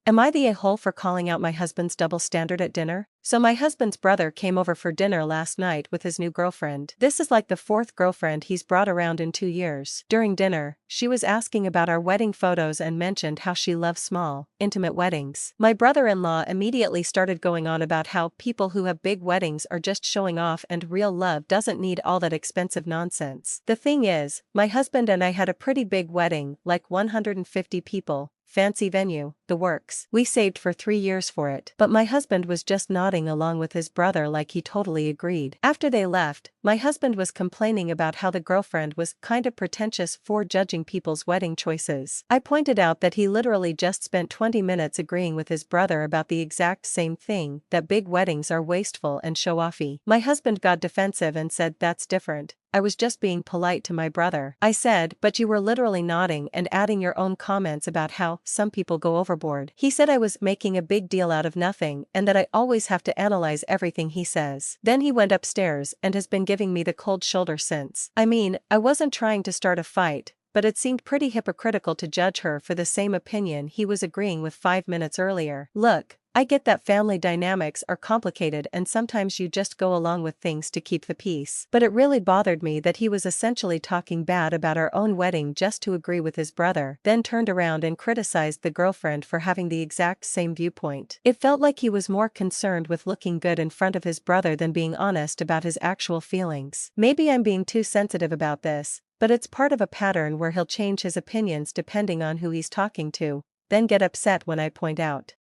Am I the a-hole for calling out my husband's double standard at dinner? So my husband's brother came over for dinner last night with his new girlfriend. This is like the fourth girlfriend he's brought around in 2 years. During dinner, she was asking about our wedding photos and mentioned how she loves small, intimate weddings. My brother-in-law immediately started going on about how people who have big weddings are just showing off and real love doesn't need all that expensive nonsense. The thing is, my husband and I had a pretty big wedding, like 150 people. Fancy venue, the works. We saved for 3 years for it. But my husband was just nodding along with his brother like he totally agreed. After they left, my husband was complaining about how the girlfriend was kind of pretentious for judging people's wedding choices. I pointed out that he literally just spent 20 minutes agreeing with his brother about the exact same thing, that big weddings are wasteful and show-offy. My husband got defensive and said that's different. I was just being polite to my brother. I said, but you were literally nodding and adding your own comments about how some people go overboard. He said I was making a big deal out of nothing and that I always have to analyze everything he says. Then he went upstairs and has been giving me the cold shoulder since. I mean, I wasn't trying to start a fight, but it seemed pretty hypocritical to judge her for the same opinion he was agreeing with 5 minutes earlier. Look, I get that family dynamics are complicated and sometimes you just go along with things to keep the peace. But it really bothered me that he was essentially talking bad about our own wedding just to agree with his brother, then turned around and criticized the girlfriend for having the exact same viewpoint. It felt like he was more concerned with looking good in front of his brother than being honest about his actual feelings. Maybe I'm being too sensitive about this, but it's part of a pattern where he'll change his opinions depending on who he's talking to, then get upset when I point out